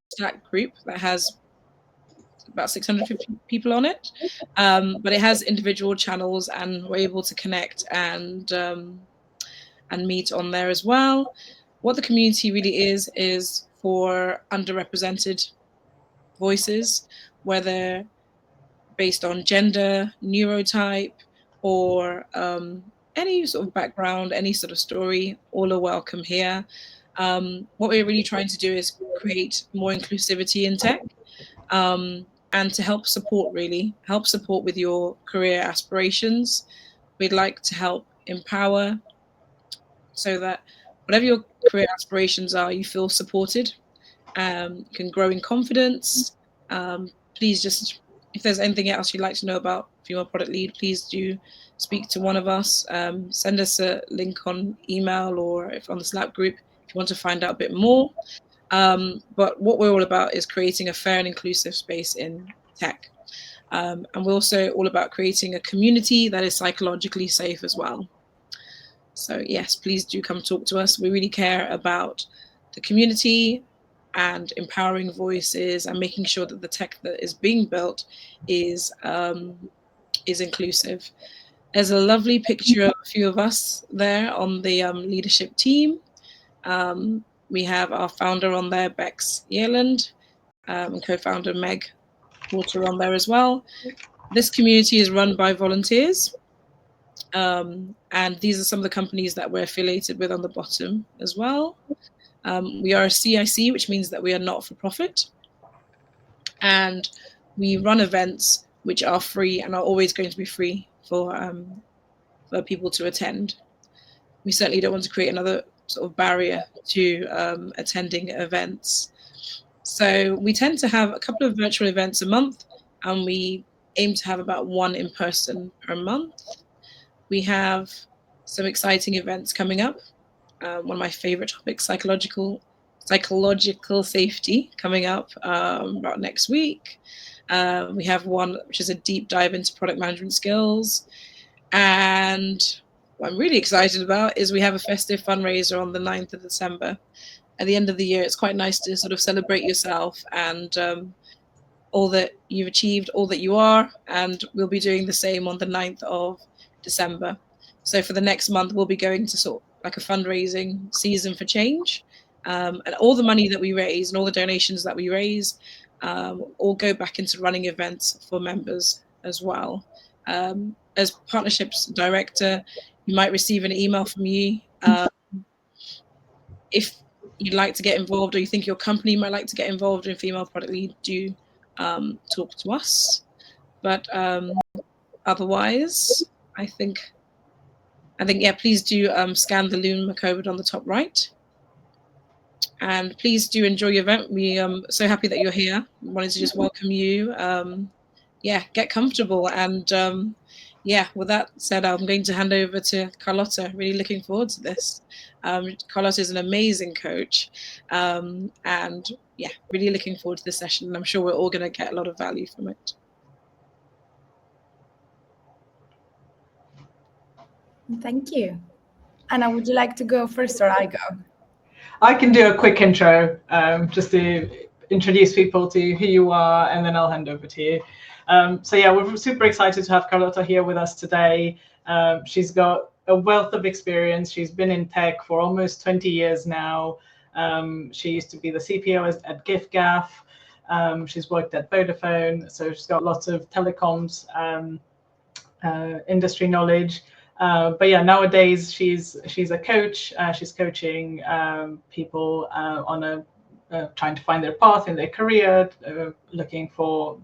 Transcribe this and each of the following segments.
Slack group that has about 650 people on it, but it has individual channels, and we're able to connect and meet on there as well. What the community really is for underrepresented voices, whether based on gender, neurotype, or any sort of background, any sort of story. All are welcome here. What we're really trying to do is create more inclusivity in tech, and to help support, really help support with your career aspirations. We'd like to help empower, so that whatever your career aspirations are, you feel supported, you can grow in confidence. Please just, if there's anything else you'd like to know about female product lead, please do speak to one of us. Send us a link on email, or if on the Slack group, if you want to find out a bit more. But what we're all about is creating a fair and inclusive space in tech. And we're also all about creating a community that is psychologically safe as well. So yes, please do come talk to us. We really care about the community and empowering voices, and making sure that the tech that is being built is inclusive. There's a lovely picture of a few of us there on the leadership team. We have our founder on there, Bex Yearland, and co-founder Meg Porter on there as well. This community is run by volunteers. And these are some of the companies that we're affiliated with on the bottom as well. We are a CIC, which means that we are not for profit. And we run events which are free and are always going to be free for people to attend. We certainly don't want to create another sort of barrier to attending events. So we tend to have a couple of virtual events a month, and we aim to have about one in person per month. We have some exciting events coming up. One of my favorite topics, psychological safety, coming up about next week. We have one which is a deep dive into product management skills. And what I'm really excited about is we have a festive fundraiser on the 9th of December. At the end of the year, it's quite nice to sort of celebrate yourself and all that you've achieved, all that you are. And we'll be doing the same on the 9th of December. So for the next month, we'll be going to sort of like a fundraising season for change. And all the money that we raise and all the donations that we raise all go back into running events for members as well. As partnerships director, you might receive an email from me. If you'd like to get involved, or you think your company might like to get involved in female product lead, do talk to us. But otherwise, I think, yeah, please do scan the Loom code on the top right. And please do enjoy your event. We are so happy that you're here. Wanted to just welcome you. Yeah, get comfortable. And yeah, with that said, I'm going to hand over to Carlotta. Really looking forward to this. Carlotta is an amazing coach. And yeah, really looking forward to this session. And I'm sure we're all going to get a lot of value from it. Thank you. Anna, would you like to go first or I go? I can do a quick intro, just to introduce people to who you are, and then I'll hand over to you. So yeah, we're super excited to have Carlotta here with us today. She's got a wealth of experience. She's been in tech for almost 20 years now. She used to be the CPO at giffgaff. She's worked at Vodafone, so she's got lots of telecoms industry knowledge. But yeah, nowadays she's a coach. She's coaching people on trying to find their path in their career, looking for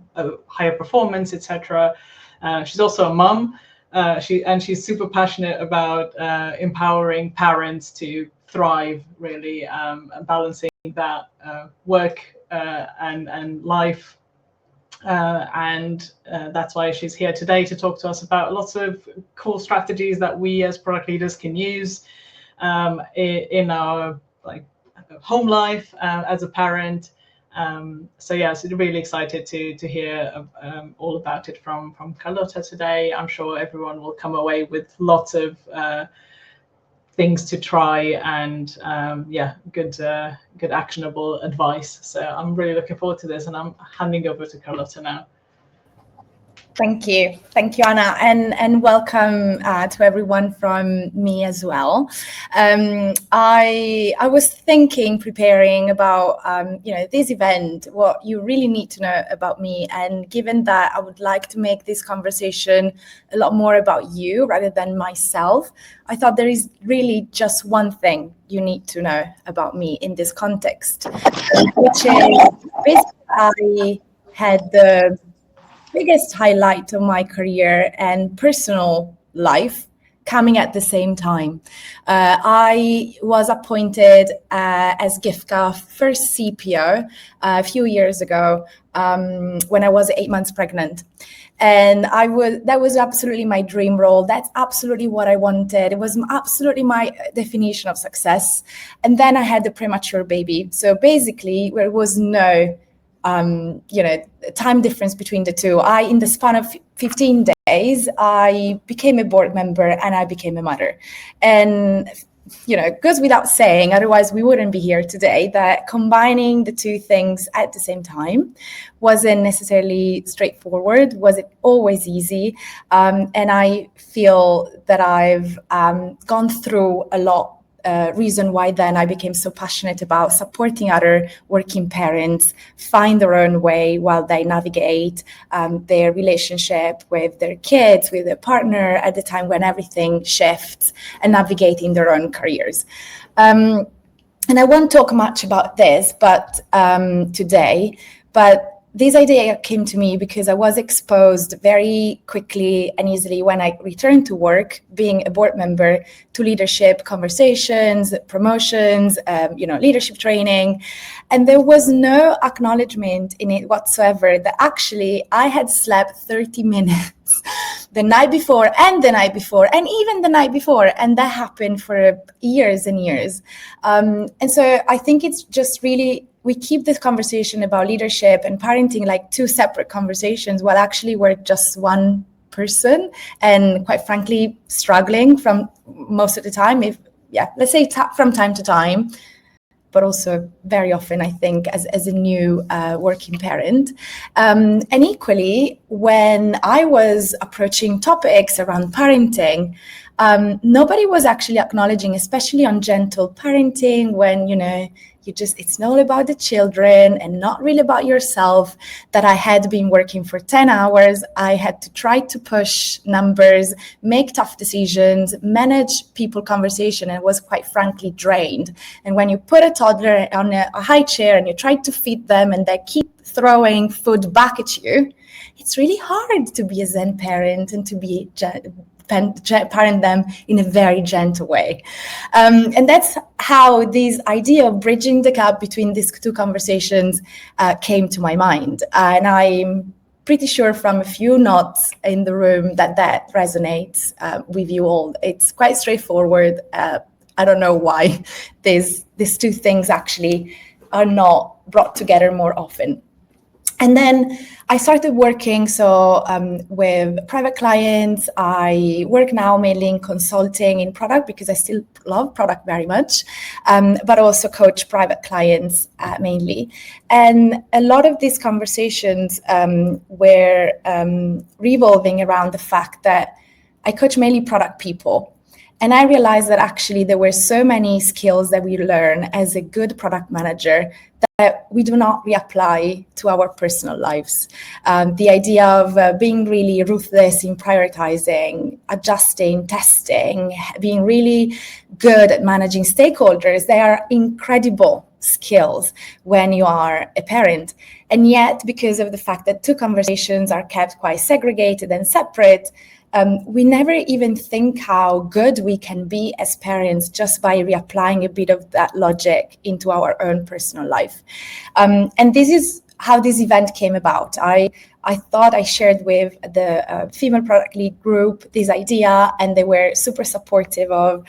higher performance, etc. She's also a mum. She's super passionate about empowering parents to thrive, really, balancing that work and life. And that's why she's here today to talk to us about lots of cool strategies that we as product leaders can use in our home life as a parent. So yeah, so really excited to hear all about it from Carlotta today. I'm sure everyone will come away with lots of things to try, and good actionable advice. So I'm really looking forward to this, and I'm handing over to Carlotta now. Thank you, Anna, and welcome to everyone from me as well. I was thinking, preparing about this event, what you really need to know about me, and given that I would like to make this conversation a lot more about you rather than myself, I thought there is really just one thing you need to know about me in this context, which is basically I had the biggest highlight of my career and personal life coming at the same time. I was appointed as GIFCA first CPO a few years ago when I was 8 months pregnant. And that was absolutely my dream role. That's absolutely what I wanted. It was absolutely my definition of success. And then I had the premature baby. So basically, there was no time difference between the two. In the span of 15 days, I became a board member and I became a mother. And, goes without saying, otherwise we wouldn't be here today, that combining the two things at the same time wasn't necessarily straightforward, wasn't always easy. And I feel that I've gone through a lot. Reason why then I became so passionate about supporting other working parents find their own way while they navigate their relationship with their kids, with their partner at the time when everything shifts, and navigating their own careers. And I won't talk much about this today, but this idea came to me because I was exposed very quickly and easily when I returned to work, being a board member, to leadership conversations, promotions, leadership training. And there was no acknowledgement in it whatsoever that actually I had slept 30 minutes the night before and the night before and even the night before. And that happened for years and years. And so I think it's just really, we keep this conversation about leadership and parenting like two separate conversations, while actually we're just one person and quite frankly struggling from most of the time, let's say from time to time, but also very often, I think, as a new working parent. And equally, when I was approaching topics around parenting, nobody was actually acknowledging, especially on gentle parenting, when, it's not all about the children and not really about yourself, that I had been working for 10 hours. I had to try to push numbers, make tough decisions, manage people conversation, and was quite frankly drained. And when you put a toddler on a high chair and you try to feed them and they keep throwing food back at you, it's really hard to be a Zen parent and to be parent them in a very gentle way. And that's how this idea of bridging the gap between these two conversations came to my mind. And I'm pretty sure from a few nods in the room that resonates with you all. It's quite straightforward. I don't know why these two things actually are not brought together more often. And then I started working with private clients. I work now mainly in consulting in product because I still love product very much, but also coach private clients mainly. And a lot of these conversations were revolving around the fact that I coach mainly product people. And I realized that actually there were so many skills that we learn as a good product manager that we do not reapply to our personal lives. The idea of being really ruthless in prioritizing, adjusting, testing, being really good at managing stakeholders, they are incredible skills when you are a parent. And yet, because of the fact that two conversations are kept quite segregated and separate, we never even think how good we can be as parents just by reapplying a bit of that logic into our own personal life. And this is how this event came about. I thought I shared with the Female Product Lead group this idea, and they were super supportive of,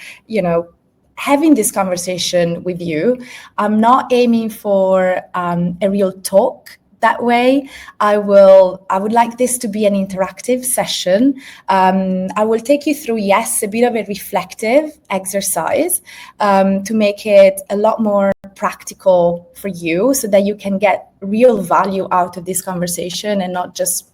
having this conversation with you. I'm not aiming for a real talk, that way. I would like this to be an interactive session. I will take you through, yes, a bit of a reflective exercise to make it a lot more practical for you, so that you can get real value out of this conversation and not just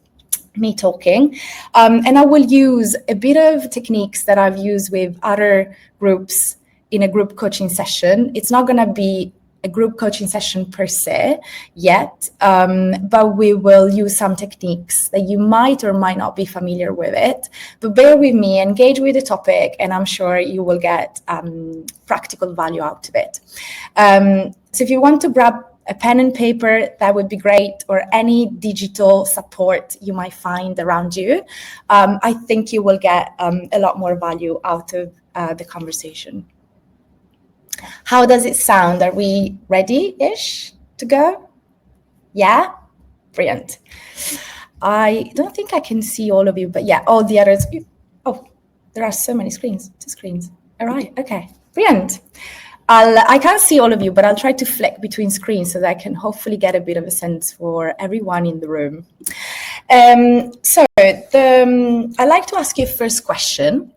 me talking. And I will use a bit of techniques that I've used with other groups in a group coaching session. It's not going to be a group coaching session per se yet, but we will use some techniques that you might or might not be familiar with it. But bear with me, engage with the topic, and I'm sure you will get practical value out of it. So if you want to grab a pen and paper, that would be great, or any digital support you might find around you. I think you will get a lot more value out of the conversation. How does it sound? Are we ready-ish to go? Yeah? Brilliant. I don't think I can see all of you, but yeah, all the others. Oh, there are so many screens, 2 screens. All right, okay, brilliant. I can't see all of you, but I'll try to flick between screens so that I can hopefully get a bit of a sense for everyone in the room. So I'd like to ask you a first question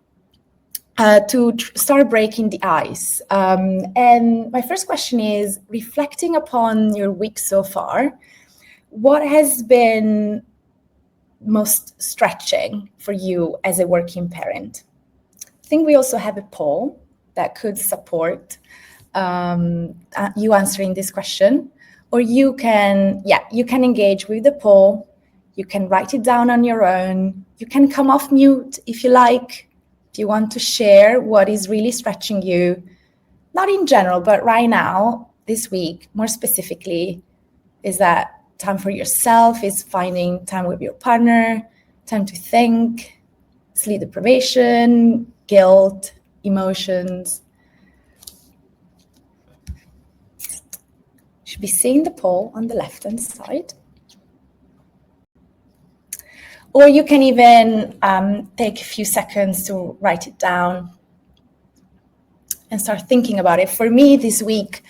to start breaking the ice. And my first question is, reflecting upon your week so far, what has been most stretching for you as a working parent? I think we also have a poll that could support you answering this question, or you can engage with the poll. You can write it down on your own. You can come off mute if you like, if you want to share what is really stretching you, not in general, but right now, this week, more specifically. Is that time for yourself? Is finding time with your partner, time to think, sleep deprivation, guilt, emotions? Should be seeing the poll on the left-hand side. Or you can even take a few seconds to write it down and start thinking about it. For me, this week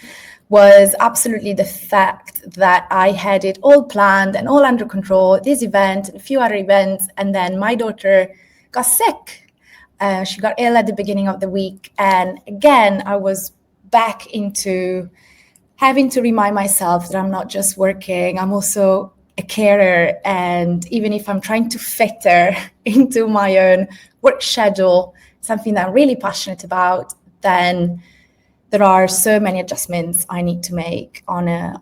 was absolutely the fact that I had it all planned and all under control, this event and a few other events, and then my daughter got sick. She got ill at the beginning of the week. And again, I was back into having to remind myself that I'm not just working, I'm also a carer. And even if I'm trying to fit her into my own work schedule, something that I'm really passionate about, then there are so many adjustments I need to make on a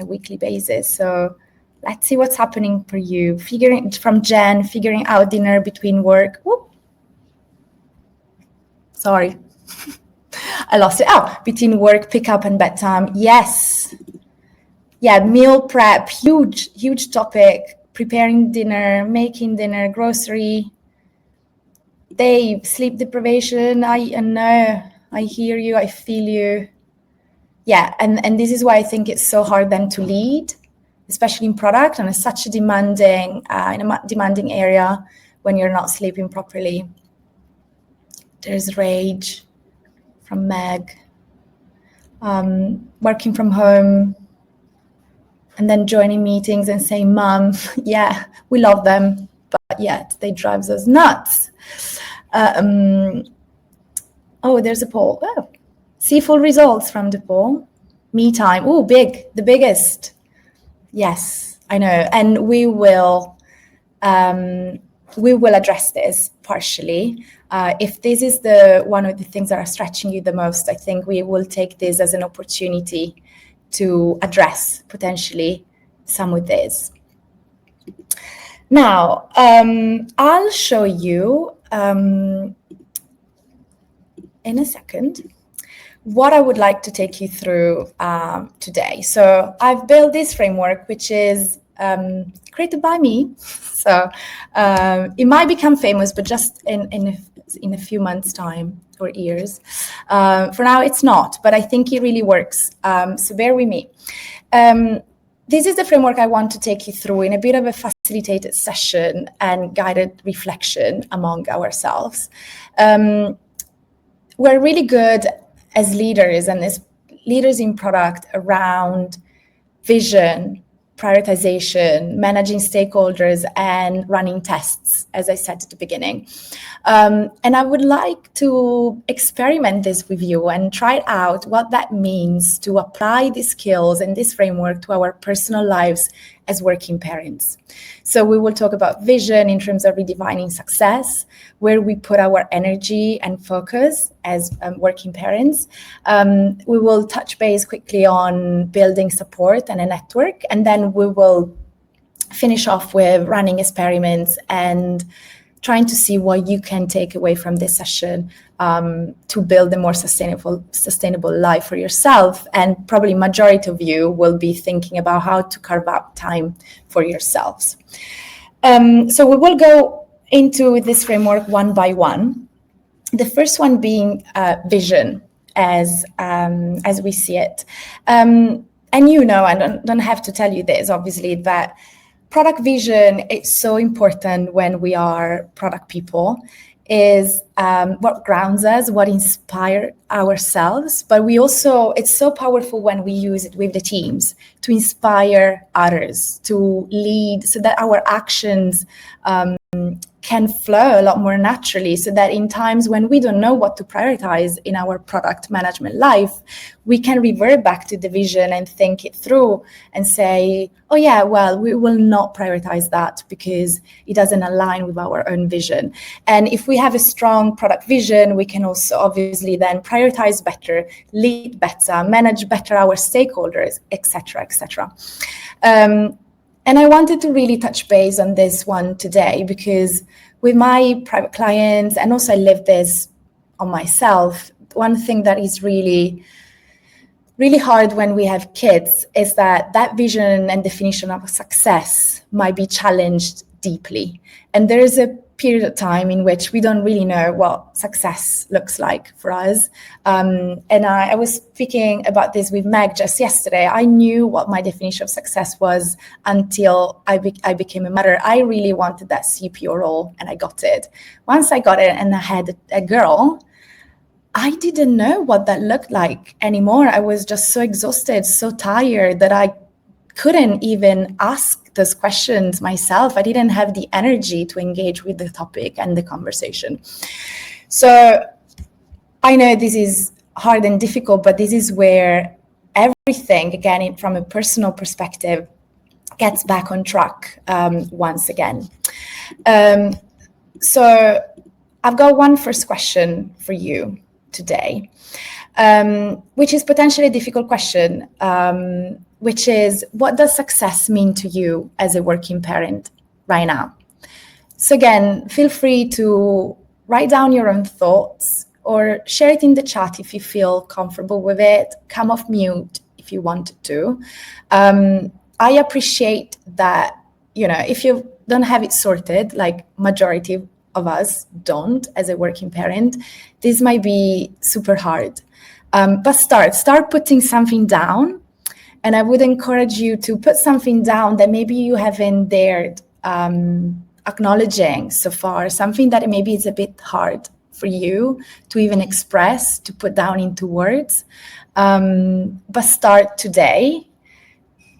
weekly basis. So let's see what's happening for you. Figuring out dinner between work. Whoop. Sorry. I lost it. Oh, between work, pickup, and bedtime. Yes. Yeah, meal prep, huge topic. Preparing dinner, making dinner, grocery. Dave, sleep deprivation. I know. I hear you. I feel you. Yeah, and this is why I think it's so hard then to lead, especially in product and it's such a demanding area when you're not sleeping properly. There's rage from Meg. Working from home and then joining meetings and saying, Mom, yeah, we love them, but yet they drive us nuts. Oh, there's a poll. Oh, see full results from the poll. Me time. Oh, the biggest. Yes, I know. And we will address this partially. If this is one of the things that are stretching you the most, I think we will take this as an opportunity to address potentially some of this. Now, I'll show you in a second what I would like to take you through today. So I've built this framework, which is created by me. So it might become famous, but just in a few months' time or years. For now, it's not, but I think it really works. So bear with me. This is the framework I want to take you through in a bit of a facilitated session and guided reflection among ourselves. We're really good as leaders and as leaders in product around vision, prioritization, managing stakeholders, and running tests, as I said at the beginning. And I would like to experiment this with you and try out what that means to apply these skills and this framework to our personal lives as working parents. So we will talk about vision in terms of redefining success, where we put our energy and focus as working parents. We will touch base quickly on building support and a network, and then we will finish off with running experiments and trying to see what you can take away from this session to build a more sustainable life for yourself. And probably majority of you will be thinking about how to carve out time for yourselves. So we will go into this framework one by one. The first one being vision as we see it. And you know, I don't have to tell you this, obviously, that product vision is so important when we are product people, is what grounds us, what inspires ourselves. But we also, it's so powerful when we use it with the teams to inspire others, to lead, so that our actions can flow a lot more naturally, so that in times when we don't know what to prioritize in our product management life, we can revert back to the vision and think it through and say, oh yeah, well, we will not prioritize that because it doesn't align with our own vision. And if we have a strong product vision, we can also obviously then prioritize better, lead better, manage better our stakeholders, etc., etc. And I wanted to really touch base on this one today because with my private clients, and also I live this on myself, one thing that is really, really hard when we have kids is that vision and definition of success might be challenged deeply. And there is a period of time in which we don't really know what success looks like for us. And I was speaking about this with Meg just yesterday. I knew what my definition of success was until I became a mother. I really wanted that CPO role and I got it. Once I got it and I had a girl, I didn't know what that looked like anymore. I was just so exhausted, so tired that I couldn't even ask those questions myself. I didn't have the energy to engage with the topic and the conversation. So I know this is hard and difficult, but this is where everything, again, from a personal perspective, gets back on track once again. So I've got one first question for you today, which is potentially a difficult question, which is, what does success mean to you as a working parent right now? So again, feel free to write down your own thoughts or share it in the chat if you feel comfortable with it. Come off mute if you wanted to. I appreciate that, you know, if you don't have it sorted, like majority of us don't as a working parent, this might be super hard. But start putting something down. And I would encourage you to put something down that maybe you haven't dared acknowledging so far, something that maybe is a bit hard for you to even express, to put down into words. But start today,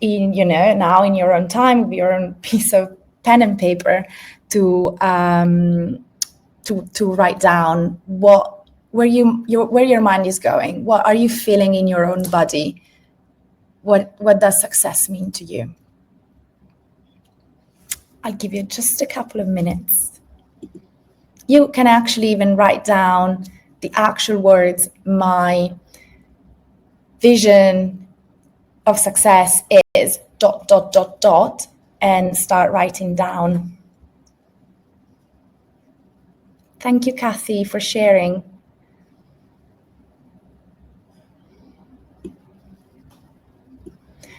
now in your own time, with your own piece of pen and paper, to write down where your mind is going. What are you feeling in your own body? What does success mean to you? I'll give you just a couple of minutes. You can actually even write down the actual words. My vision of success is ... and start writing down. Thank you, Kathy, for sharing.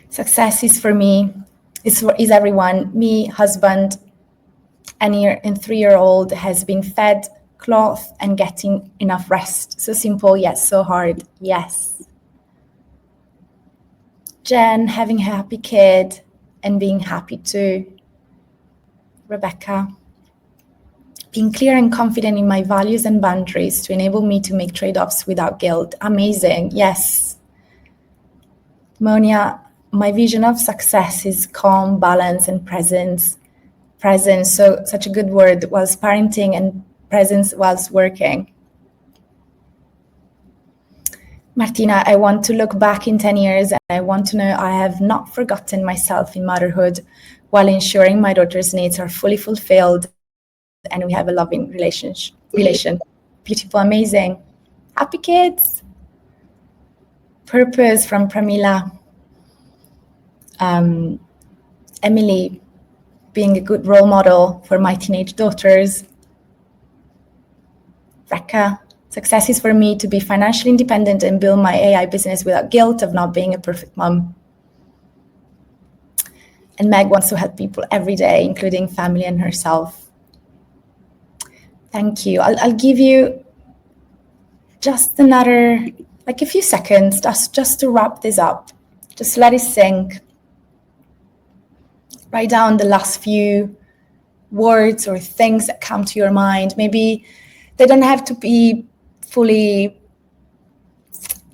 Success is for me, is everyone, me, husband, and 3-year-old has been fed, clothed, and getting enough rest. So simple, yes, so hard, yes. Jen, having a happy kid and being happy too. Rebecca, being clear and confident in my values and boundaries to enable me to make trade-offs without guilt. Amazing, yes. Monia, my vision of success is calm, balance, and presence. Presence, so such a good word, whilst parenting, and presence whilst working. Martina, I want to look back in 10 years and I want to know I have not forgotten myself in motherhood while ensuring my daughter's needs are fully fulfilled and we have a loving relation. Beautiful, amazing. Happy kids. Purpose from Pramila. Emily, being a good role model for my teenage daughters. Rekha, success is for me to be financially independent and build my AI business without guilt of not being a perfect mom. And Meg wants to help people every day, including family and herself. Thank you. I'll give you just another, like a few seconds, just to wrap this up. Just let it sink. Write down the last few words or things that come to your mind. Maybe they don't have to be fully,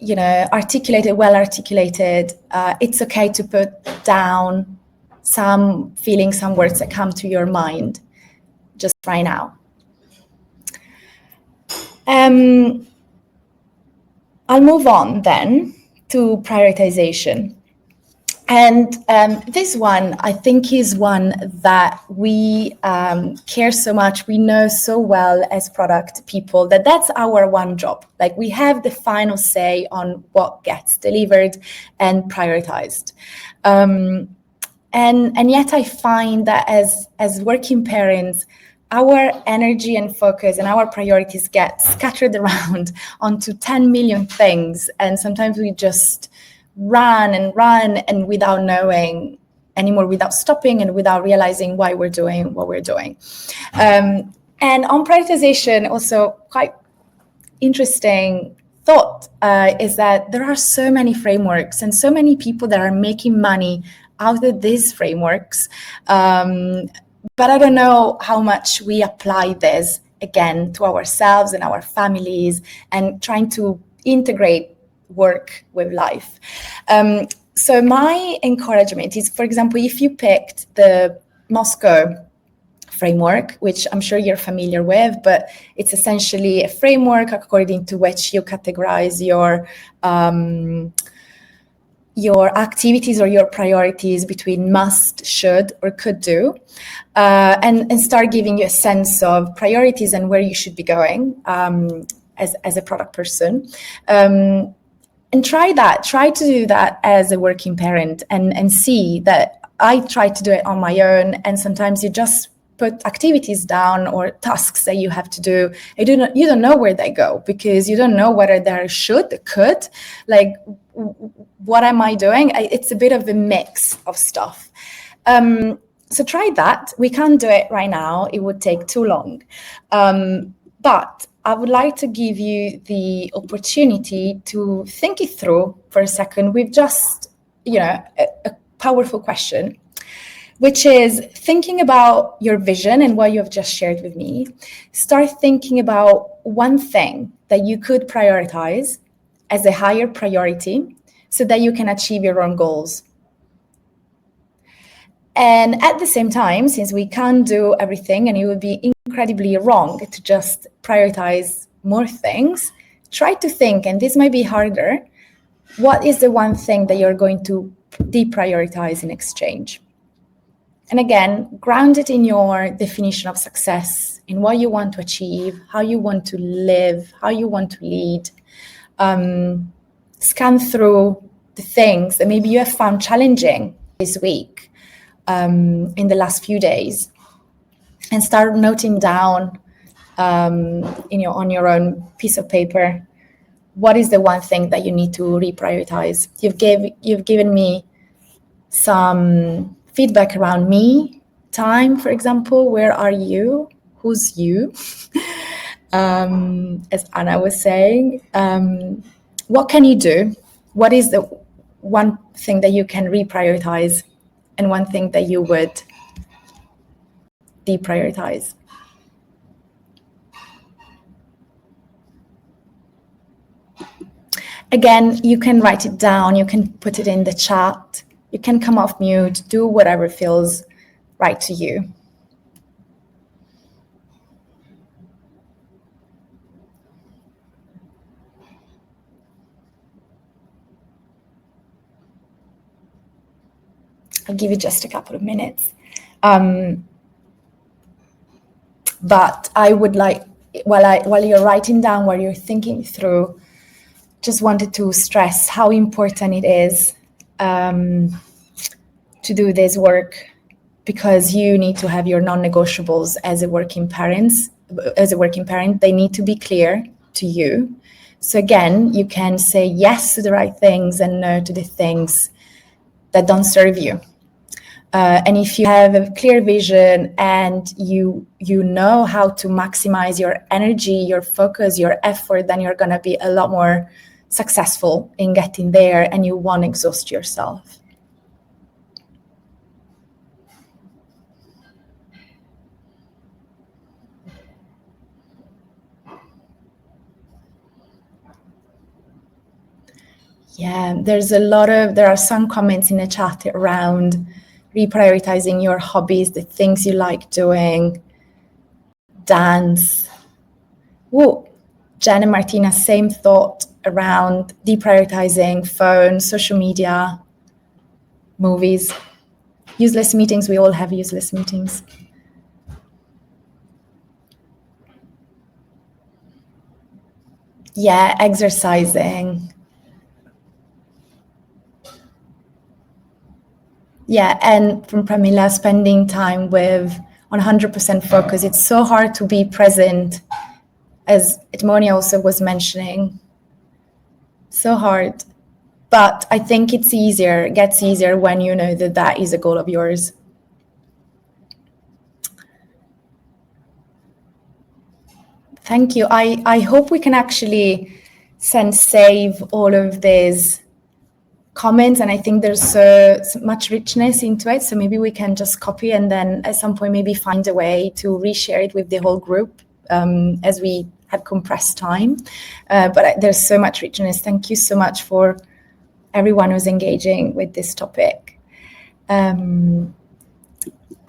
articulated, well articulated. It's okay to put down some feelings, some words that come to your mind just right now. I'll move on then to prioritization. And this one, I think, is one that we care so much. We know so well as product people that that's our one job. Like, we have the final say on what gets delivered and prioritized. And yet I find that as working parents, our energy and focus and our priorities get scattered around onto 10 million things. And sometimes we just run and without knowing anymore, without stopping and without realizing why we're doing what we're doing. And on prioritization, also quite interesting thought is that there are so many frameworks and so many people that are making money out of these frameworks. But I don't know how much we apply this again to ourselves and our families and trying to integrate work with life. So my encouragement is, for example, if you picked the Moscow framework, which I'm sure you're familiar with, but it's essentially a framework according to which you categorize your activities or your priorities between must, should, or could do, and start giving you a sense of priorities and where you should be going as a product person. And try to do that as a working parent and see that I try to do it on my own. And sometimes you just put activities down or tasks that you have to do. You don't know where they go because you don't know whether they're should, could, like, what am I doing? It's a bit of a mix of stuff. So try that. We can't do it right now. It would take too long. But I would like to give you the opportunity to think it through for a second with just, a powerful question, which is thinking about your vision and what you have just shared with me. Start thinking about one thing that you could prioritize as a higher priority so that you can achieve your own goals. And at the same time, since we can't do everything and it would be incredibly wrong to just prioritize more things, try to think, and this might be harder, what is the one thing that you're going to deprioritize in exchange? And again, ground it in your definition of success, in what you want to achieve, how you want to live, how you want to lead. Scan through the things that maybe you have found challenging this week, in the last few days, and start noting down on your own piece of paper, what is the one thing that you need to reprioritize? You've given me some feedback around me time, for example. Where are you? Who's you? As Anna was saying, what can you do? What is the one thing that you can reprioritize and one thing that you would deprioritize? Again, you can write it down, you can put it in the chat. You can come off mute, do whatever feels right to you. I'll give you just a couple of minutes. But I would like, while you're writing down, while you're thinking through, just wanted to stress how important it is to do this work, because you need to have your non-negotiables as a working parent. They need to be clear to you. So again, you can say yes to the right things and no to the things that don't serve you. And if you have a clear vision and you know how to maximize your energy, your focus, your effort, then you're going to be a lot more successful in getting there, and you won't exhaust yourself. Yeah, there are some comments in the chat around reprioritizing your hobbies, the things you like doing, dance. Whoa, Jen and Martina, same thought around deprioritizing phone, social media, movies, useless meetings. We all have useless meetings. Yeah, exercising. Yeah, and from Pramila, spending time with 100% focus. It's so hard to be present, as Edmonia also was mentioning. So hard. But I think it gets easier when you know that that is a goal of yours. Thank you. I hope we can actually save all of these comments, and I think there's so much richness into it, so maybe we can just copy and then at some point maybe find a way to reshare it with the whole group, as we have compressed time, but there's so much richness. Thank you so much for everyone who's engaging with this topic.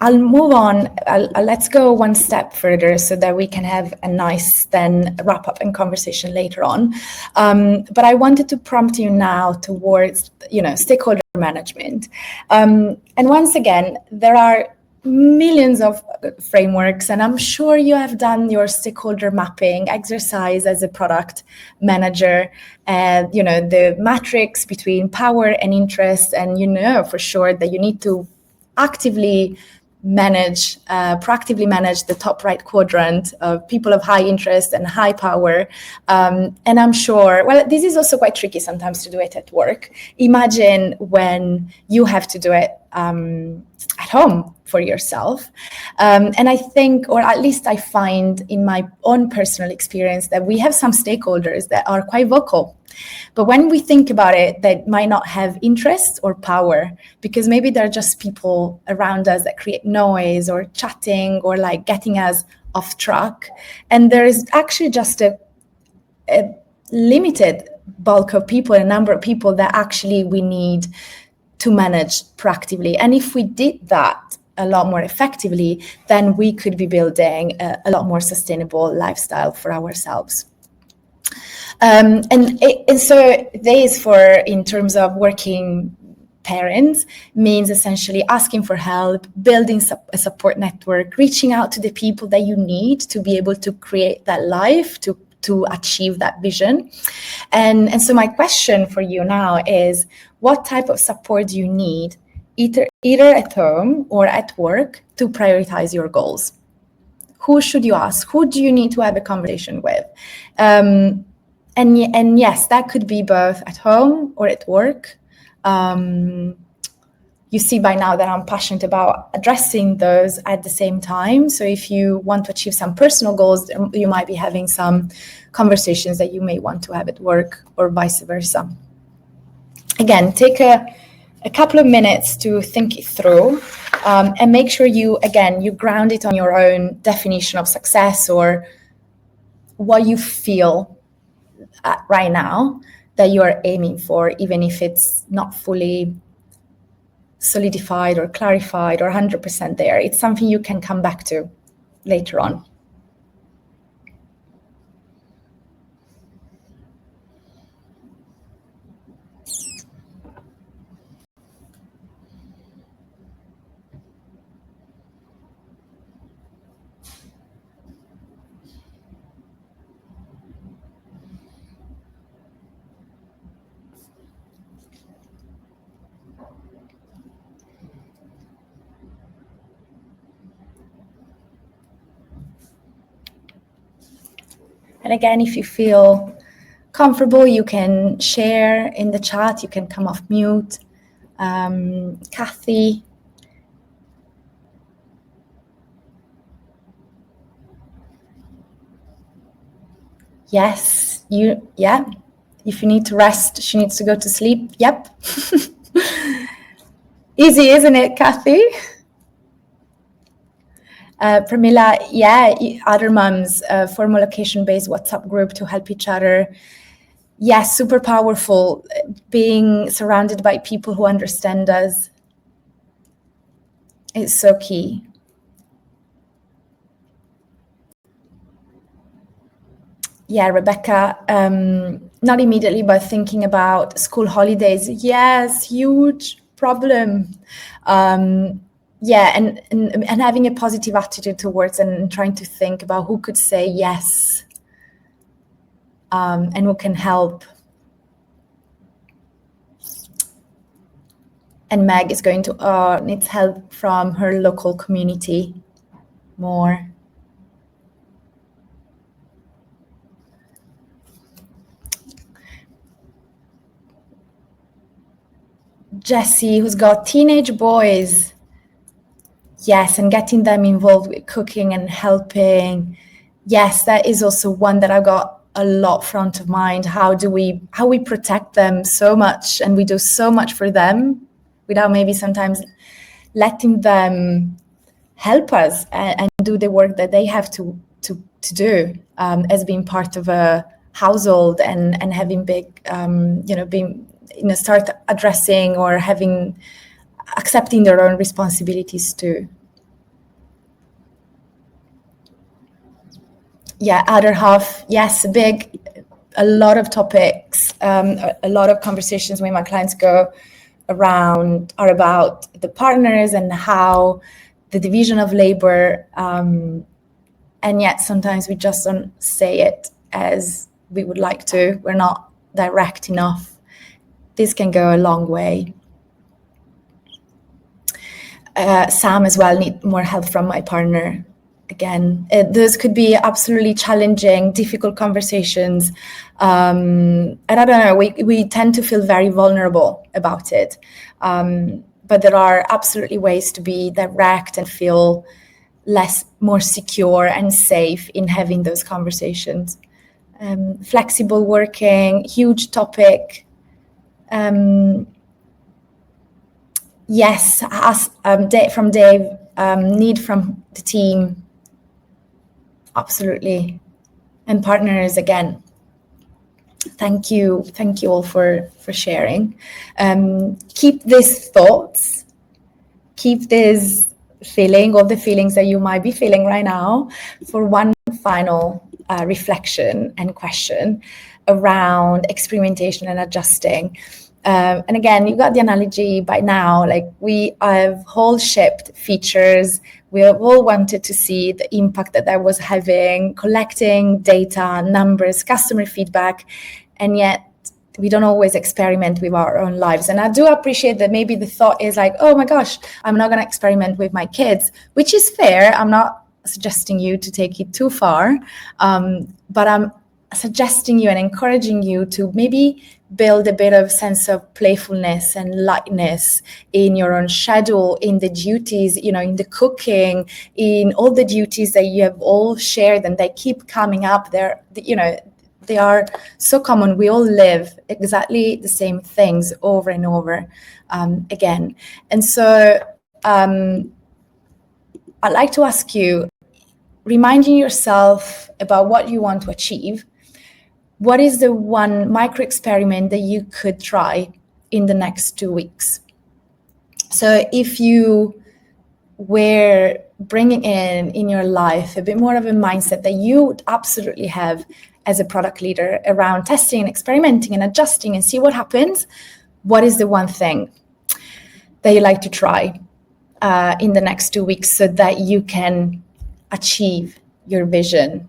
I'll move on. Let's go one step further so that we can have a nice then wrap up and conversation later on. But I wanted to prompt you now towards, stakeholder management. And once again, there are millions of frameworks, and I'm sure you have done your stakeholder mapping exercise as a product manager, and the matrix between power and interest, and for sure that you need to proactively manage the top right quadrant of people of high interest and high power. And I'm sure, this is also quite tricky sometimes to do it at work. Imagine when you have to do it at home for yourself. And I think, or at least I find in my own personal experience, that we have some stakeholders that are quite vocal. But when we think about it, they might not have interest or power, because maybe they're just people around us that create noise or chatting or like getting us off track. And there is actually just a limited bulk of people, a number of people that actually we need to manage proactively. And if we did that a lot more effectively, then we could be building a lot more sustainable lifestyle for ourselves. And so this, in terms of working parents, means essentially asking for help, building a support network, reaching out to the people that you need to be able to create that life, to achieve that vision. And so my question for you now is, what type of support do you need, either at home or at work, to prioritize your goals? Who should you ask? Who do you need to have a conversation with? And yes, that could be both at home or at work. You see by now that I'm passionate about addressing those at the same time. So if you want to achieve some personal goals, you might be having some conversations that you may want to have at work, or vice versa. Again, take a couple of minutes to think it through, and make sure you ground it on your own definition of success, or what you feel right now that you are aiming for, even if it's not fully solidified or clarified or 100% there. It's something you can come back to later on. And again, if you feel comfortable, you can share in the chat, you can come off mute. Kathy. Yes, yeah. If you need to rest, she needs to go to sleep. Yep. Easy, isn't it, Kathy? Pramila, yeah, other mums, formal location-based WhatsApp group to help each other. Yes, super powerful, being surrounded by people who understand us. It's so key. Yeah, Rebecca, not immediately, but thinking about school holidays. Yes, huge problem. Yeah, and having a positive attitude towards and trying to think about who could say yes and who can help. And Meg is going to needs help from her local community more. Jessie, who's got teenage boys. Yes, and getting them involved with cooking and helping. Yes, that is also one that I got a lot front of mind. How we protect them so much, and we do so much for them without maybe sometimes letting them help us and do the work that they have to do as being part of a household and having big, being, start addressing or accepting their own responsibilities too. Yeah, other half, yes, a lot of topics, a lot of conversations when my clients go around are about the partners and how the division of labor, and yet sometimes we just don't say it as we would like to. We're not direct enough. This can go a long way. Sam as well, need more help from my partner. Again, those could be absolutely challenging, difficult conversations. And I don't know, we tend to feel very vulnerable about it. But there are absolutely ways to be direct and feel more secure and safe in having those conversations. Flexible working, huge topic. Yes, from Dave, need from the team. Absolutely. And partners again. Thank you all for sharing. Keep these thoughts, keep this feeling, all the feelings that you might be feeling right now, for one final reflection and question around experimentation and adjusting. And again, you got the analogy by now, like we have whole shipped features. We have all wanted to see the impact that was having, collecting data, numbers, customer feedback, and yet we don't always experiment with our own lives. And I do appreciate that maybe the thought is like, oh my gosh, I'm not going to experiment with my kids, which is fair. I'm not suggesting you to take it too far, but I'm suggesting you and encouraging you to maybe build a bit of sense of playfulness and lightness in your own schedule, in the duties, in the cooking, in all the duties that you have all shared and they keep coming up. They are so common. We all live exactly the same things over and over again. And so I'd like to ask you, reminding yourself about what you want to achieve, what is the one micro experiment that you could try in the next 2 weeks? So if you were bringing in your life a bit more of a mindset that you would absolutely have as a product leader around testing and experimenting and adjusting and see what happens, what is the one thing that you like to try in the next 2 weeks so that you can achieve your vision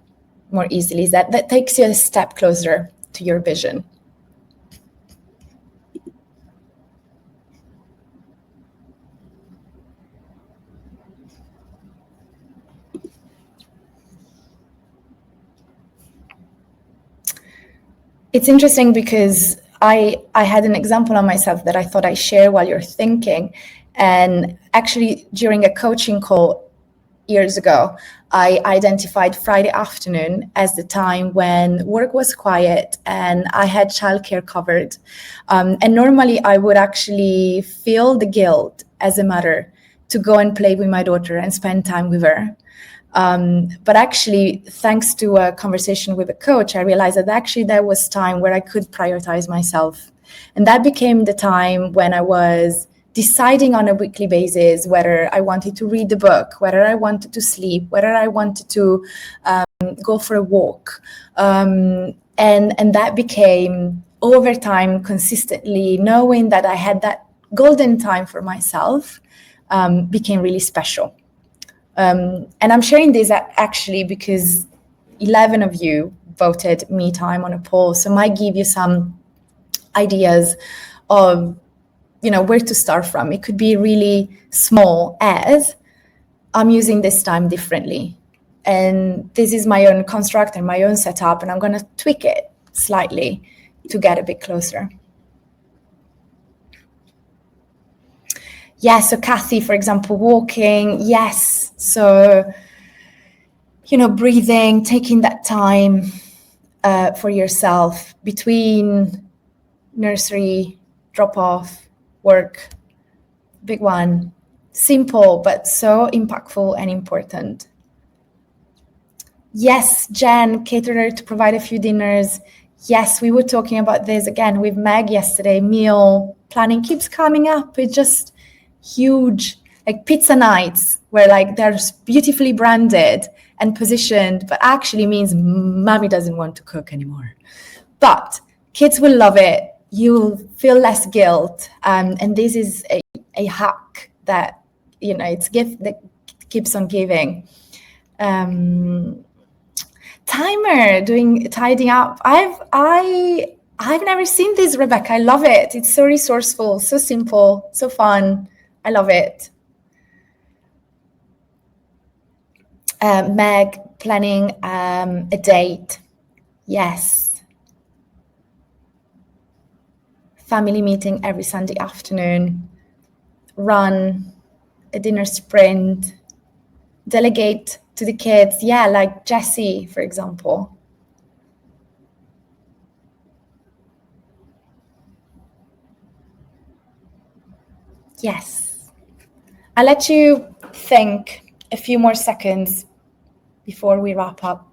more easily? That takes you a step closer to your vision. It's interesting because I had an example on myself that I thought I'd share while you're thinking. And actually, during a coaching call years ago, I identified Friday afternoon as the time when work was quiet and I had childcare covered. And normally I would actually feel the guilt as a mother to go and play with my daughter and spend time with her. But actually, thanks to a conversation with a coach, I realized that actually there was time where I could prioritize myself. And that became the time when I was deciding on a weekly basis whether I wanted to read the book, whether I wanted to sleep, whether I wanted to go for a walk. And that became, over time, consistently knowing that I had that golden time for myself, became really special. And I'm sharing this actually because 11 of you voted me time on a poll. So might give you some ideas of, where to start from. It could be really small as I'm using this time differently. And this is my own construct and my own setup, and I'm going to tweak it slightly to get a bit closer. Yeah, so Kathy, for example, walking, yes. So, breathing, taking that time for yourself between nursery, drop off, work, big one. Simple, but so impactful and important. Yes, Jen, caterer to provide a few dinners. Yes, we were talking about this again with Meg yesterday. Meal planning keeps coming up. It's just huge, like pizza nights where they're beautifully branded and positioned, but actually means mommy doesn't want to cook anymore. But kids will love it. You'll feel less guilt. And this is a hack that, it's gift that keeps on giving. Timer, tidying up. I've never seen this, Rebecca. I love it. It's so resourceful, so simple, so fun. I love it. Meg, planning a date. Yes. Family meeting every Sunday afternoon. Run a dinner sprint. Delegate to the kids. Yeah, like Jessie, for example. Yes. I'll let you think a few more seconds before we wrap up.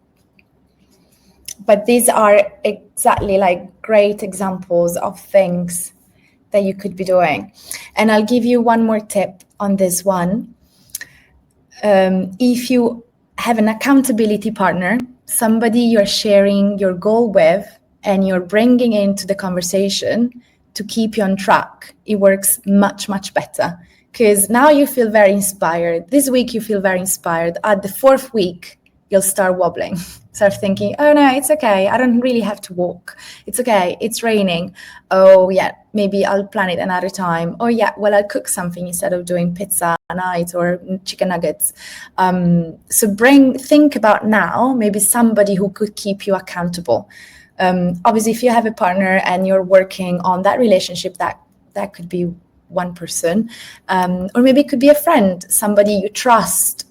But these are exactly great examples of things that you could be doing. And I'll give you one more tip on this one. If you have an accountability partner, somebody you're sharing your goal with and you're bringing into the conversation to keep you on track, it works much, much better. Because now you feel very inspired. This week you feel very inspired. At the 4th week, you'll start wobbling. Start thinking, oh no, it's okay. I don't really have to walk. It's okay. It's raining. Oh yeah, maybe I'll plan it another time. Oh yeah, well, I'll cook something instead of doing pizza night or chicken nuggets. So think about now, maybe somebody who could keep you accountable. Obviously, if you have a partner and you're working on that relationship, that could be one person, or maybe it could be a friend, somebody you trust.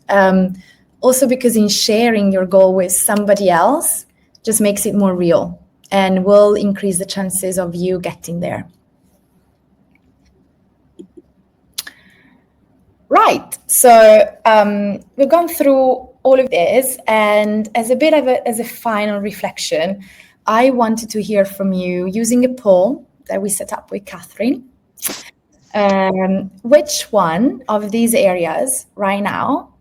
Also, because in sharing your goal with somebody else just makes it more real and will increase the chances of you getting there. Right. So we've gone through all of this, and as a final reflection, I wanted to hear from you using a poll that we set up with Catherine. Which one of these areas right now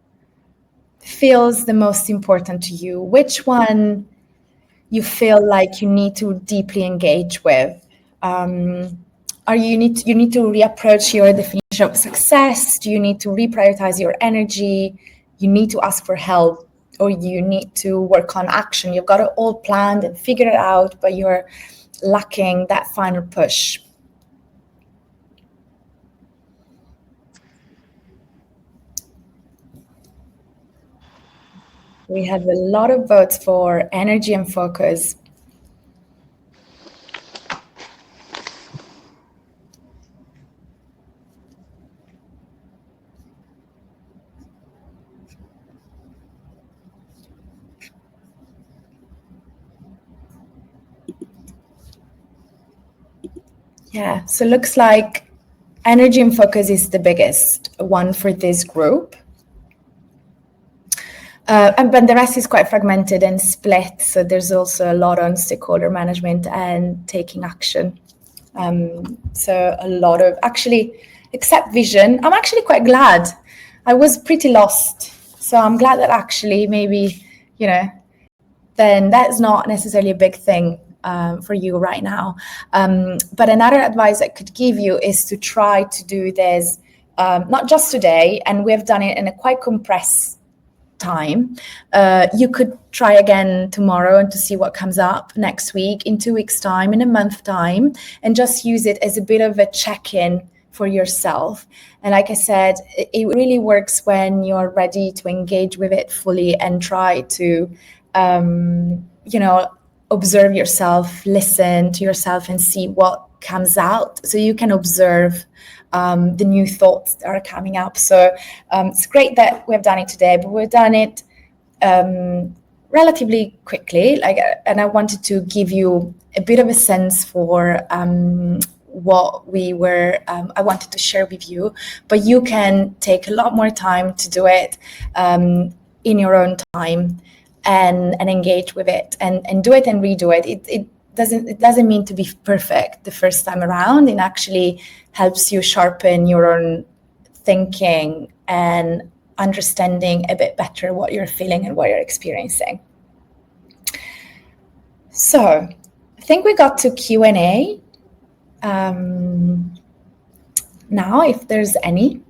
feels the most important to you? Which one you feel like you need to deeply engage with? Or you need to reapproach your definition of success? Do you need to reprioritize your energy? You need to ask for help, or you need to work on action? You've got it all planned and figured it out, but you're lacking that final push. We have a lot of votes for energy and focus. Yeah, so looks like energy and focus is the biggest one for this group. But the rest is quite fragmented and split. So there's also a lot on stakeholder management and taking action. So a lot of, actually, except vision, I'm actually quite glad. I was pretty lost. So I'm glad that actually maybe, then that's not necessarily a big thing for you right now. But another advice I could give you is to try to do this, not just today, and we've done it in a quite compressed time. You could try again tomorrow and to see what comes up next week, in 2 weeks' time, in a month time, and just use it as a bit of a check-in for yourself. And like I said, it really works when you're ready to engage with it fully and try to, observe yourself, listen to yourself and see what comes out, so you can observe the new thoughts that are coming up. So it's great that we've done it today, but we've done it relatively quickly. And I wanted to give you a bit of a sense for what I wanted to share with you. But you can take a lot more time to do it in your own time and engage with it and do it and redo it. It doesn't mean to be perfect the first time around. It actually helps you sharpen your own thinking and understanding a bit better what you're feeling and what you're experiencing. So I think we got to Q&A now, if there's any.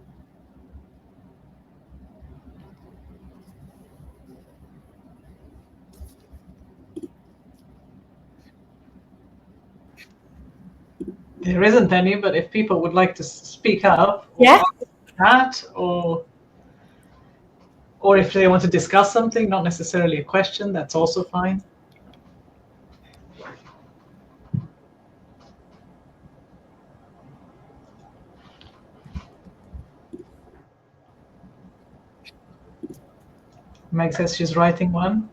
There isn't any, but if people would like to speak up, Yeah, chat, or if they want to discuss something, not necessarily a question, that's also fine. Meg says she's writing one.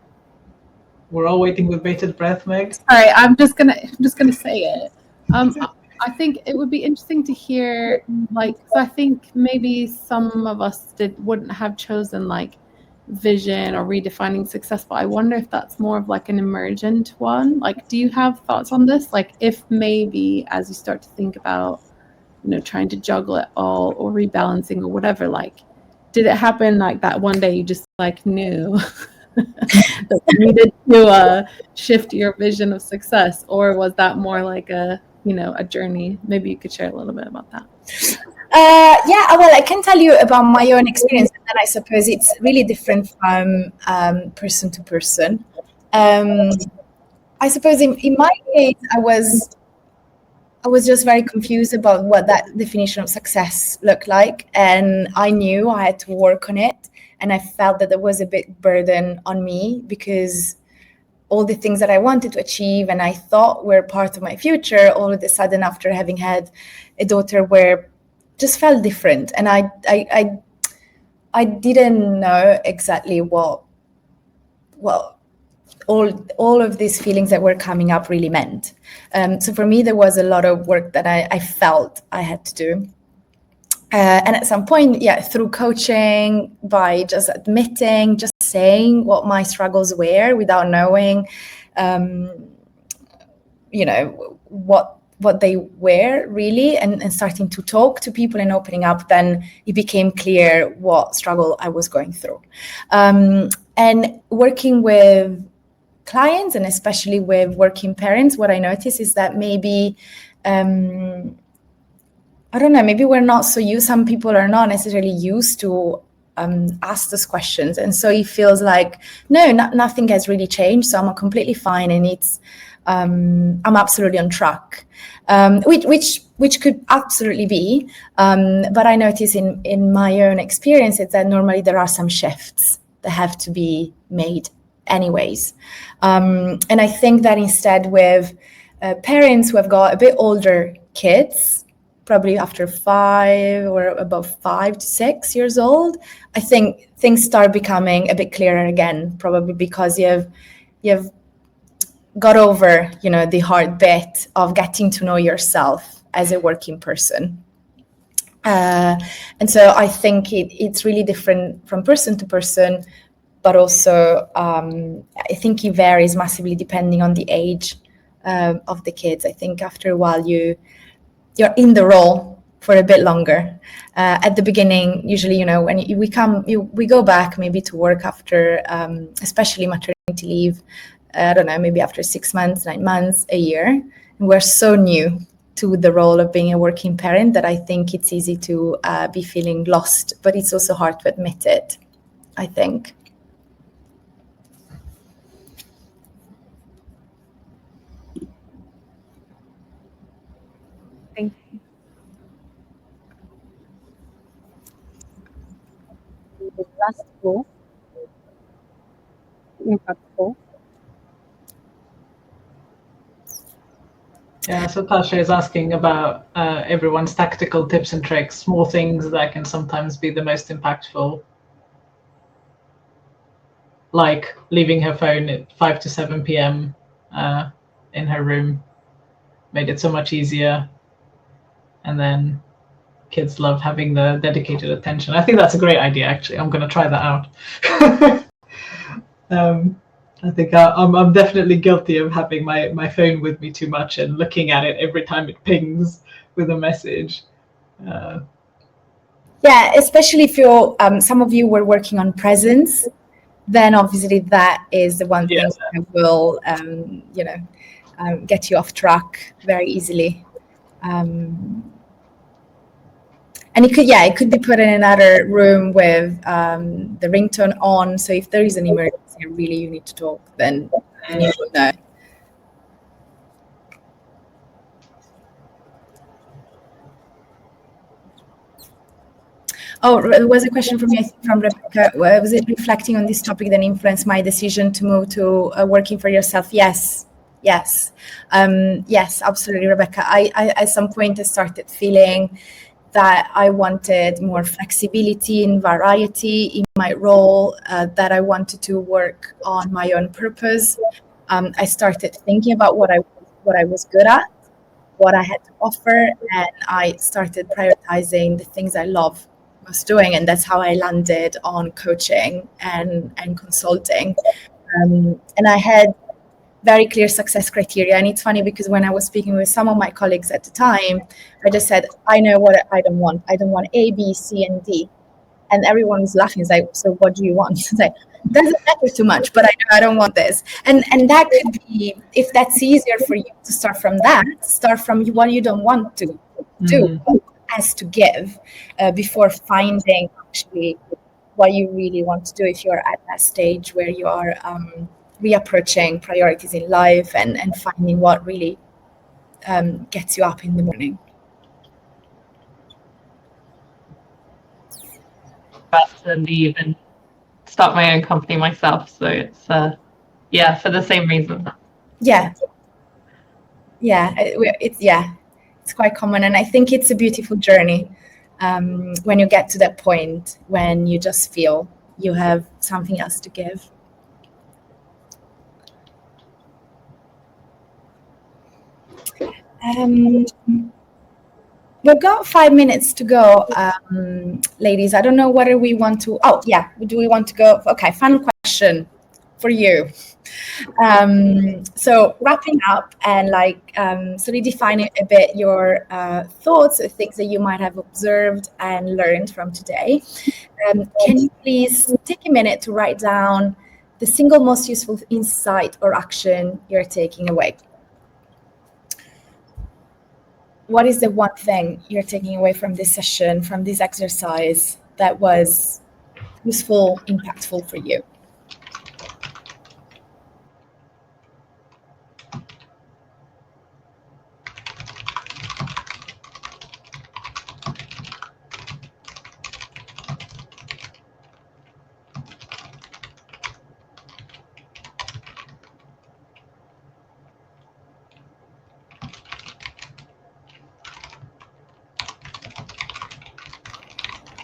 We're all waiting with bated breath, Meg. Sorry, I'm just gonna say it. I think it would be interesting to hear, so I think maybe some of us wouldn't have chosen vision or redefining success, but I wonder if that's more of an emergent one. Do you have thoughts on this? If maybe as you start to think about, trying to juggle it all or rebalancing or whatever, did it happen that one day you just knew that you needed to shift your vision of success, or was that more a journey? Maybe you could share a little bit about that. Yeah, well, I can tell you about my own experience, and then I suppose it's really different from person to person. I suppose in my case, I was just very confused about what that definition of success looked like, and I knew I had to work on it, and I felt that there was a big burden on me because all the things that I wanted to achieve and I thought were part of my future, all of a sudden after having had a daughter, just felt different. And I didn't know exactly what all of these feelings that were coming up really meant. So for me, there was a lot of work that I felt I had to do. And at some point, through coaching, by just admitting, just saying what my struggles were without knowing, what what they were really, and starting to talk to people and opening up, then it became clear what struggle I was going through. And working with clients, and especially with working parents, what I notice is that maybe, I don't know, maybe we're not so used, some people are not necessarily used to ask those questions. And so it feels like, no, nothing has really changed. So I'm completely fine. And it's, I'm absolutely on track, which could absolutely be. But I notice in my own experiences that normally there are some shifts that have to be made anyways. And I think that instead with parents who have got a bit older kids, probably after 5 or above 5 to 6 years old, I think things start becoming a bit clearer again, probably because you've got over, the hard bit of getting to know yourself as a working person. And so I think it's really different from person to person, but also I think it varies massively depending on the age of the kids. I think after a while you're in the role for a bit longer. At the beginning, usually, when we go back maybe to work after, especially maternity leave, I don't know, maybe after 6 months, 9 months, a year. And we're so new to the role of being a working parent that I think it's easy to be feeling lost, but it's also hard to admit it, I think. Thank you. The last goal, impactful. Yeah, so Tasha is asking about everyone's tactical tips and tricks, small things that can sometimes be the most impactful, like leaving her phone at 5 to 7 p.m. In her room, made it so much easier. And then kids love having the dedicated attention. I think that's a great idea, actually. I'm going to try that out. I think I'm definitely guilty of having my phone with me too much and looking at it every time it pings with a message. Yeah, especially if you're, some of you were working on presence, then obviously that is the one thing that will, get you off track very easily. And it could be put in another room with the ringtone on. So if there is an emergency and really you need to talk, then you would know. Oh, there was a question from Rebecca. Was it reflecting on this topic that influenced my decision to move to working for yourself? Yes, absolutely, Rebecca. I at some point I started feeling that I wanted more flexibility and variety in my role, that I wanted to work on my own purpose. I started thinking about what I was good at, what I had to offer, and I started prioritizing the things I love most doing, and that's how I landed on coaching and consulting. And I had very clear success criteria. And it's funny because when I was speaking with some of my colleagues at the time, I just said, I know what I don't want. I don't want A, B, C, and D. And everyone was laughing. It's like, so what do you want? It's like, doesn't matter too much, but I know I don't want this. And that could be, if that's easier for you to start from what you don't want to do, as to give, before finding actually what you really want to do if you're at that stage where you are reapproaching priorities in life and finding what really gets you up in the morning. About to leave and start my own company myself, so it's for the same reason. It's quite common, and I think it's a beautiful journey when you get to that point when you just feel you have something else to give. We've got 5 minutes to go, ladies. I don't know whether we want to. Do we want to go? Okay, final question for you. So wrapping up and redefining a bit your thoughts, things that you might have observed and learned from today. Can you please take a minute to write down the single most useful insight or action you're taking away? What is the one thing you're taking away from this session, from this exercise, that was useful, impactful for you?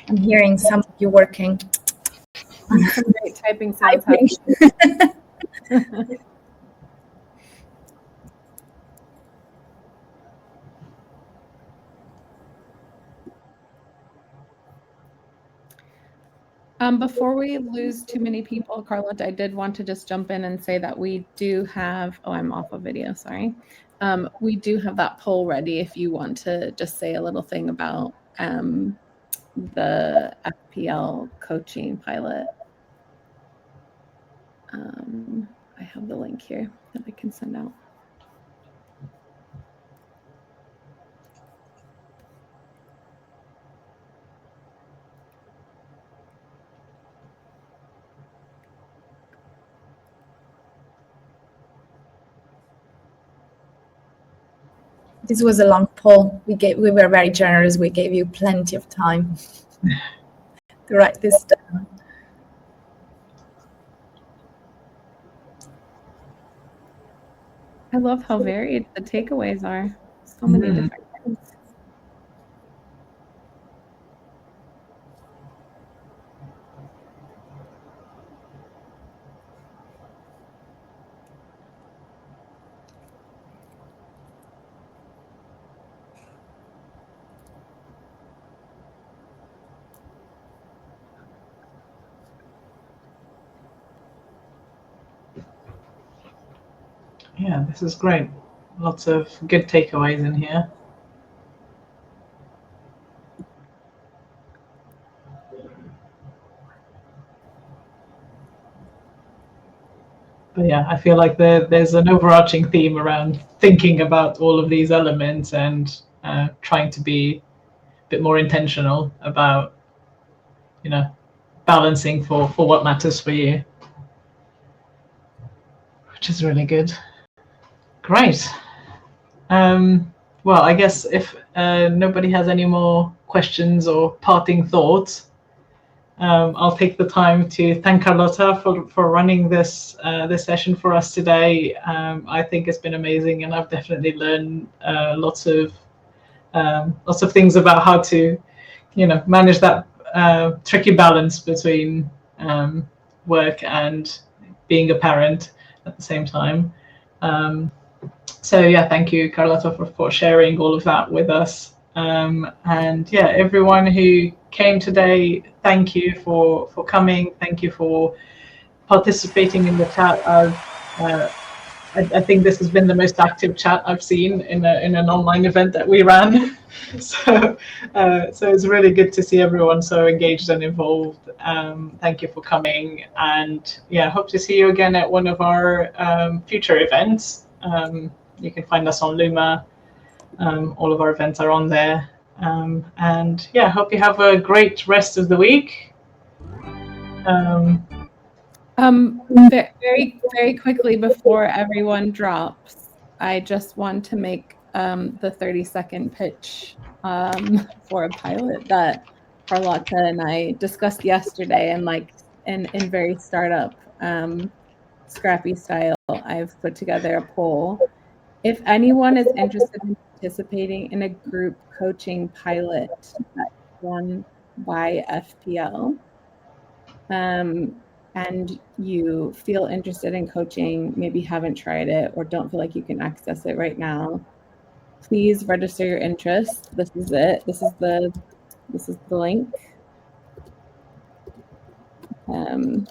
I'm hearing some of you working. Some great typing sounds happening. Before we lose too many people, Carlotta, I did want to just jump in and say that we do have, I'm off of video, sorry. We do have that poll ready if you want to just say a little thing about the FPL coaching pilot. I have the link here that I can send out. This was a long poll. We were very generous. We gave you plenty of time to write this down. I love how varied the takeaways are. So many different things. Yeah, this is great. Lots of good takeaways in here. But yeah, I feel like there's an overarching theme around thinking about all of these elements and trying to be a bit more intentional about, balancing for what matters for you, which is really good. Great. Well, I guess if nobody has any more questions or parting thoughts, I'll take the time to thank Carlotta for running this session for us today. I think it's been amazing, and I've definitely learned lots of things about how to, manage that tricky balance between work and being a parent at the same time. So yeah, thank you, Carlotta, for sharing all of that with us. And yeah, everyone who came today, thank you for coming. Thank you for participating in the chat. I think this has been the most active chat I've seen in an online event that we ran. So it's really good to see everyone so engaged and involved. Thank you for coming, and yeah, hope to see you again at one of our future events. You can find us on Luma. All of our events are on there. And yeah, hope you have a great rest of the week. Very, very quickly before everyone drops, I just want to make the 30-second pitch for a pilot that Carlotta and I discussed yesterday, and in very startup scrappy style, I've put together a poll. If anyone is interested in participating in a group coaching pilot that's run by FPL, and you feel interested in coaching, maybe haven't tried it or don't feel like you can access it right now, please register your interest. This is it. This is the link. So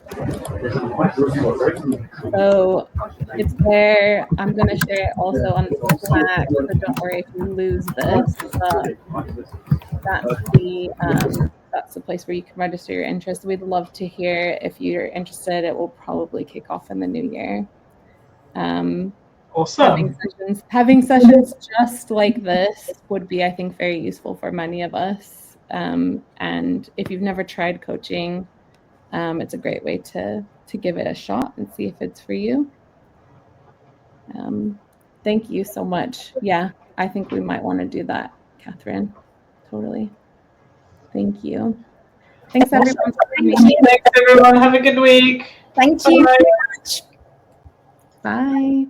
it's there. I'm going to share it also on Slack, so don't worry if you lose this. That's the place where you can register your interest. We'd love to hear if you're interested. It will probably kick off in the new year. Awesome. Having sessions just like this would be, I think, very useful for many of us. And if you've never tried coaching, it's a great way to give it a shot and see if it's for you. Thank you so much. Yeah, I think we might want to do that, Catherine. Totally. Thank you. Thanks, everyone. Thanks, everyone. Have a good week. Thank you very much. Bye.